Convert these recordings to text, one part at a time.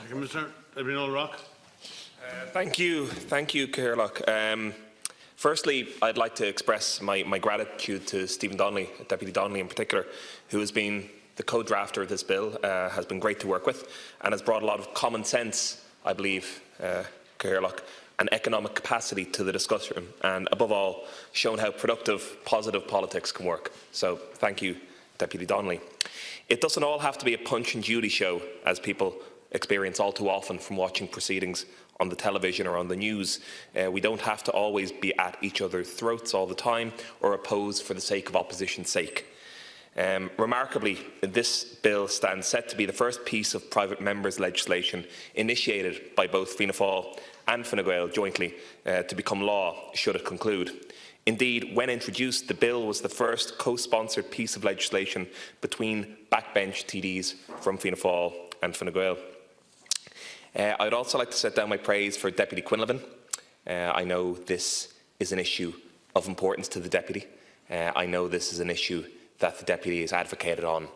Mr. Oireachtas. Thank you, Caherloch. Firstly, I'd like to express my gratitude to Stephen Donnelly, Deputy Donnelly in particular, who has been the co-drafter of this bill, has been great to work with, and has brought a lot of common sense, I believe, Caherloch, and economic capacity to the discussion, and above all, shown how productive, positive politics can work. So thank you, Deputy Donnelly. It doesn't all have to be a Punch and Judy show, as people experience all too often from watching proceedings on the television or on the news. We don't have to always be at each other's throats all the time or oppose for the sake of opposition's sake. Remarkably, this bill stands set to be the first piece of private members' legislation initiated by both Fianna Fáil and Fine Gael jointly to become law, should it conclude. Indeed, when introduced, the bill was the first co-sponsored piece of legislation between backbench TDs from Fianna Fáil and Fine Gael. I'd also like to set down my praise for Deputy Quinlivan. I know this is an issue of importance to the Deputy. I know this is an issue that the Deputy has advocated on,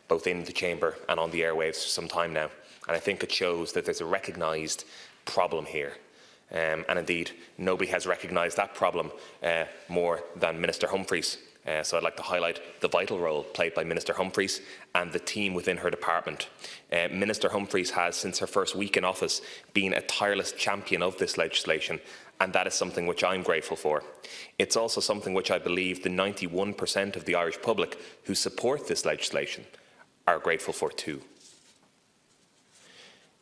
both in the Chamber and on the airwaves for some time now. And I think it shows that there's a recognised problem here. And indeed, nobody has recognised that problem more than Minister Humphreys. So I'd like to highlight the vital role played by Minister Humphreys and the team within her department. Minister Humphreys has, since her first week in office, been a tireless champion of this legislation, and that is something which I'm grateful for. It's also something which I believe the 91% of the Irish public who support this legislation are grateful for too.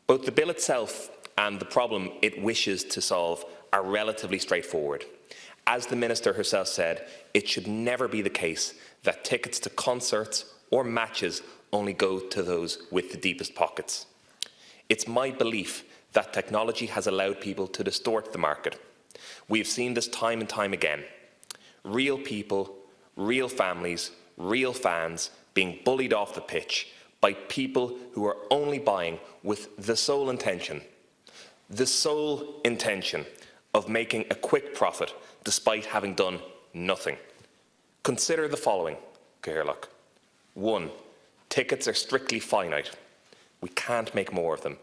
Both the bill itself and the problem it wishes to solve are relatively straightforward. As the Minister herself said, it should never be the case that tickets to concerts or matches only go to those with the deepest pockets. It's my belief that technology has allowed people to distort the market. We have seen this time and time again. Real people, real families, real fans being bullied off the pitch by people who are only buying with the sole intention of making a quick profit despite having done nothing. Consider the following, Caherloch. 1. Tickets are strictly finite. We can't make more of them.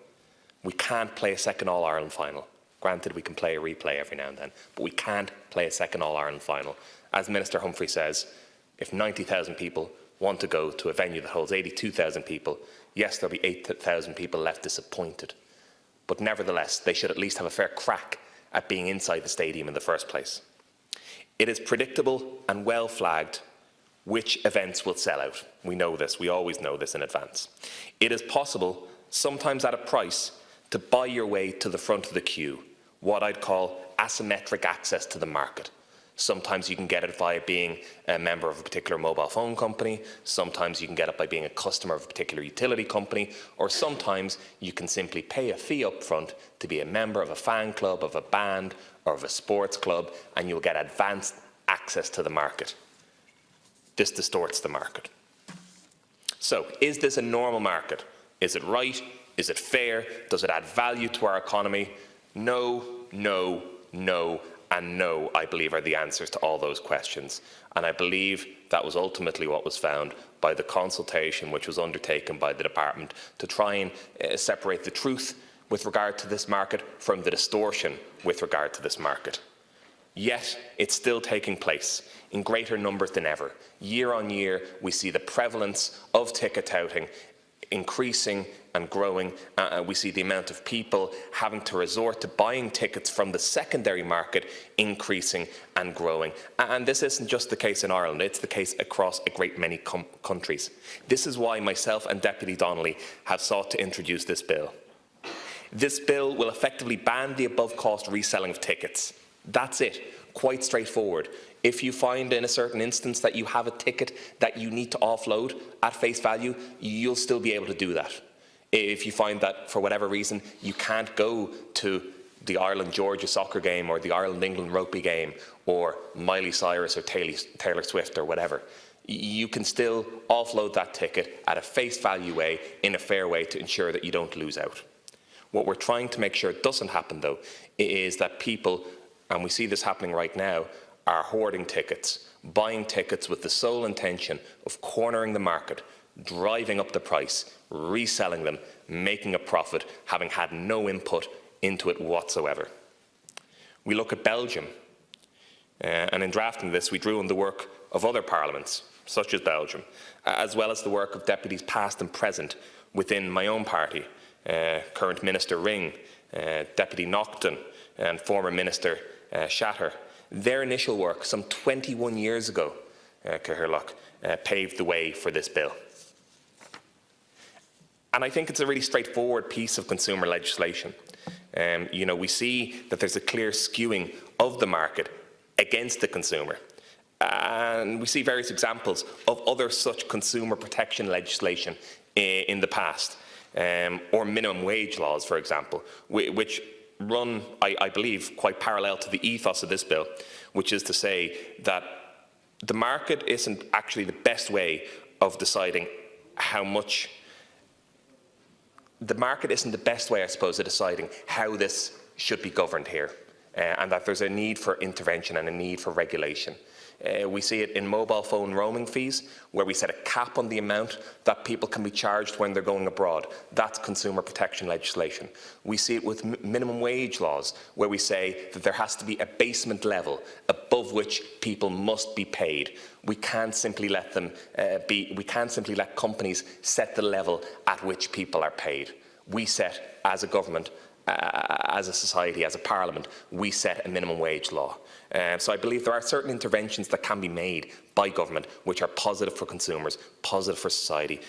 We can't play a second All-Ireland final. Granted, we can play a replay every now and then, but we can't play a second All-Ireland final. As Minister Humphrey says, if 90,000 people want to go to a venue that holds 82,000 people, yes, there'll be 8,000 people left disappointed. But nevertheless, they should at least have a fair crack at being inside the stadium in the first place. It is predictable and well flagged which events will sell out. We know this, we always know this in advance. It is possible, sometimes at a price, to buy your way to the front of the queue, what I'd call asymmetric access to the market. Sometimes you can get it via being a member of a particular mobile phone company, sometimes you can get it by being a customer of a particular utility company, or sometimes you can simply pay a fee up front to be a member of a fan club, of a band, or of a sports club, and you'll get advanced access to the market. This distorts the market. So, is this a normal market? Is it right? Is it fair? Does it add value to our economy? No, no, no, and no, I believe, are the answers to all those questions. And I believe that was ultimately what was found by the consultation which was undertaken by the department to try and separate the truth with regard to this market from the distortion with regard to this market. Yet, it's still taking place in greater numbers than ever. Year on year, we see the prevalence of ticket touting increasing and growing. We see the amount of people having to resort to buying tickets from the secondary market increasing and growing. And this isn't just the case in Ireland, it's the case across a great many countries. This is why myself and Deputy Donnelly have sought to introduce this bill. This bill will effectively ban the above-cost reselling of tickets. That's it. Quite straightforward. If you find in a certain instance that you have a ticket that you need to offload at face value, you'll still be able to do that. If you find that, for whatever reason, you can't go to the Ireland-Georgia soccer game or the Ireland-England rugby game or Miley Cyrus or Taylor Swift or whatever, you can still offload that ticket at a face value way, in a fair way, to ensure that you don't lose out. What we're trying to make sure doesn't happen, though, is that people, and we see this happening right now, are hoarding tickets, buying tickets with the sole intention of cornering the market, driving up the price, reselling them, making a profit, having had no input into it whatsoever. We look at Belgium, and in drafting this, we drew on the work of other parliaments, such as Belgium, as well as the work of deputies past and present within my own party, current Minister Ring, Deputy Naughton, and former Minister Shatter. Their initial work, some 21 years ago, paved the way for this bill. And I think it's a really straightforward piece of consumer legislation. We see that there's a clear skewing of the market against the consumer. And we see various examples of other such consumer protection legislation in the past, or minimum wage laws, for example, which run, I believe, quite parallel to the ethos of this bill, which is to say that the market isn't actually the best way of deciding how much. The market isn't the best way, I suppose, of deciding how this should be governed here, and that there's a need for intervention and a need for regulation. We see it in mobile phone roaming fees, where we set a cap on the amount that people can be charged when they're going abroad. That's consumer protection legislation. We see it with minimum wage laws, where we say that there has to be a basement level above which people must be paid. We can't simply let them we can't simply let companies set the level at which people are paid. We set, as a government, as a society, as a parliament, we set a minimum wage law. So I believe there are certain interventions that can be made by government which are positive for consumers, positive for society,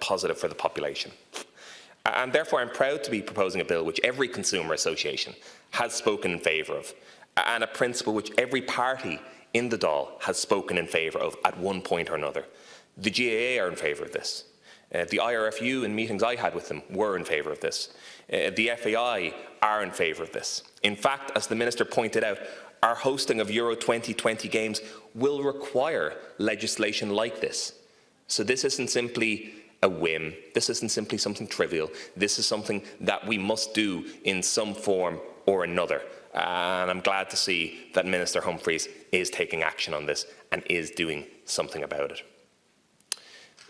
positive for the population. And therefore I'm proud to be proposing a bill which every consumer association has spoken in favour of, and a principle which every party in the Dáil has spoken in favour of at one point or another. The GAA are in favour of this. The IRFU, in meetings I had with them, were in favour of this. The FAI are in favour of this. In fact, as the Minister pointed out, our hosting of Euro 2020 games will require legislation like this. So this isn't simply a whim. This isn't simply something trivial. This is something that we must do in some form or another. And I'm glad to see that Minister Humphreys is taking action on this and is doing something about it.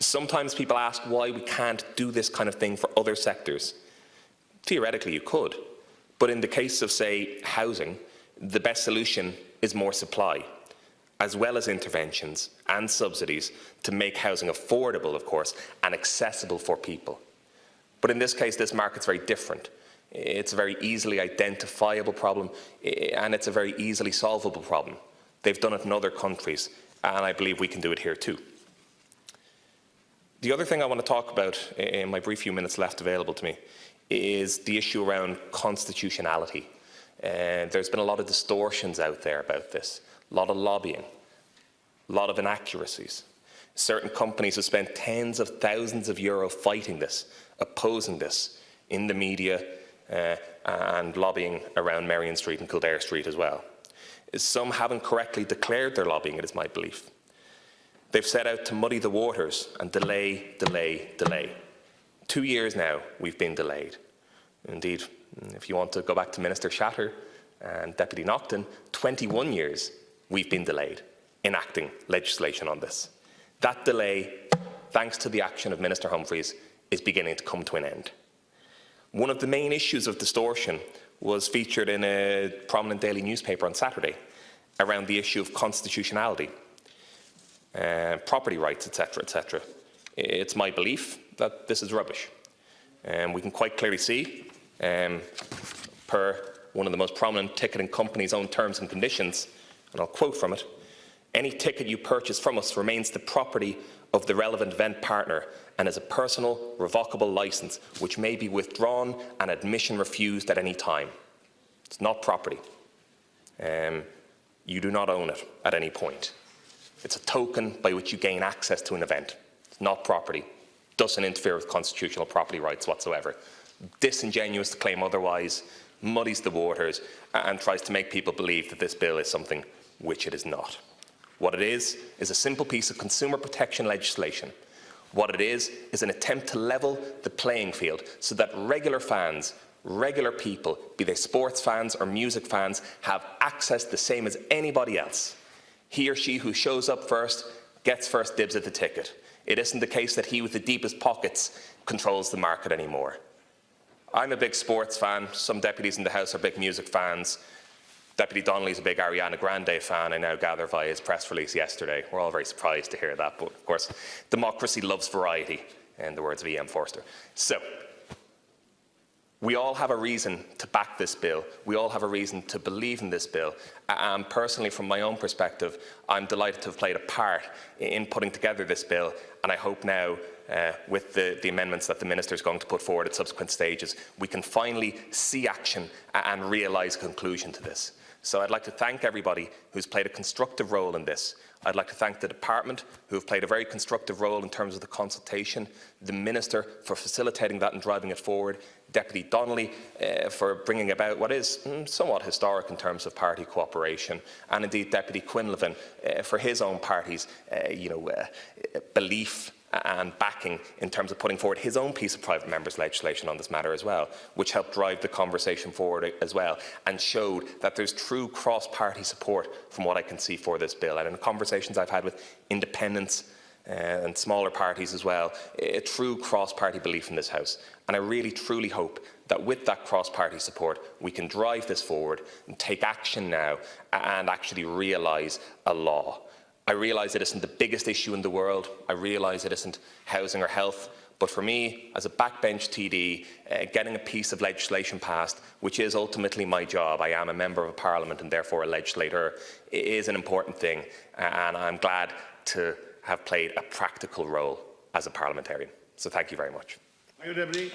Sometimes people ask why we can't do this kind of thing for other sectors. Theoretically, you could. But in the case of, say, housing, the best solution is more supply, as well as interventions and subsidies to make housing affordable, of course, and accessible for people. But in this case, this market's very different. It's a very easily identifiable problem, and it's a very easily solvable problem. They've done it in other countries, and I believe we can do it here too. The other thing I want to talk about in my brief few minutes left available to me is the issue around constitutionality. There's been a lot of distortions out there about this, a lot of lobbying, a lot of inaccuracies. Certain companies have spent tens of thousands of euro fighting this, opposing this in the media and lobbying around Merrion Street and Kildare Street as well. Some haven't correctly declared their lobbying, it is my belief. They've set out to muddy the waters and delay, delay, delay. 2 years now we've been delayed. Indeed, if you want to go back to Minister Shatter and Deputy Naughton, 21 years we've been delayed enacting legislation on this. That delay, thanks to the action of Minister Humphreys, is beginning to come to an end. One of the main issues of distortion was featured in a prominent daily newspaper on Saturday around the issue of constitutionality, property rights, etc., etc. It's my belief that this is rubbish. We can quite clearly see, per one of the most prominent ticketing companies' own terms and conditions, and I'll quote from it, "Any ticket you purchase from us remains the property of the relevant event partner and is a personal, revocable licence which may be withdrawn and admission refused at any time." It's not property. You do not own it at any point. It's a token by which you gain access to an event. It's not property. Doesn't interfere with constitutional property rights whatsoever. Disingenuous to claim otherwise, muddies the waters, and tries to make people believe that this bill is something which it is not. What it is a simple piece of consumer protection legislation. What it is an attempt to level the playing field so that regular fans, regular people, be they sports fans or music fans, have access the same as anybody else. He or she who shows up first gets first dibs at the ticket. It isn't the case that he with the deepest pockets controls the market anymore. I'm a big sports fan. Some deputies in the House are big music fans. Deputy Donnelly's a big Ariana Grande fan, I now gather via his press release yesterday. We're all very surprised to hear that, but of course, democracy loves variety, in the words of E.M. Forster. So, we all have a reason to back this bill. We all have a reason to believe in this bill. And personally, from my own perspective, I'm delighted to have played a part in putting together this bill. And I hope now, with the amendments that the Minister is going to put forward at subsequent stages, we can finally see action and realise a conclusion to this. So I'd like to thank everybody who's played a constructive role in this. I'd like to thank the Department, who have played a very constructive role in terms of the consultation, the Minister for facilitating that and driving it forward, Deputy Donnelly for bringing about what is somewhat historic in terms of party cooperation, and indeed Deputy Quinlivan for his own party's belief and backing in terms of putting forward his own piece of private members' legislation on this matter as well, which helped drive the conversation forward as well and showed that there's true cross-party support from what I can see for this bill. And in conversations I've had with independents and smaller parties as well, a true cross-party belief in this House. And I really truly hope that with that cross-party support we can drive this forward and take action now and actually realise a law. I realise it isn't the biggest issue in the world. I realise it isn't housing or health. But for me, as a backbench TD, getting a piece of legislation passed, which is ultimately my job, I am a member of a parliament and therefore a legislator, is an important thing. And I'm glad to have played a practical role as a parliamentarian. So thank you very much. Thank you, Deputy.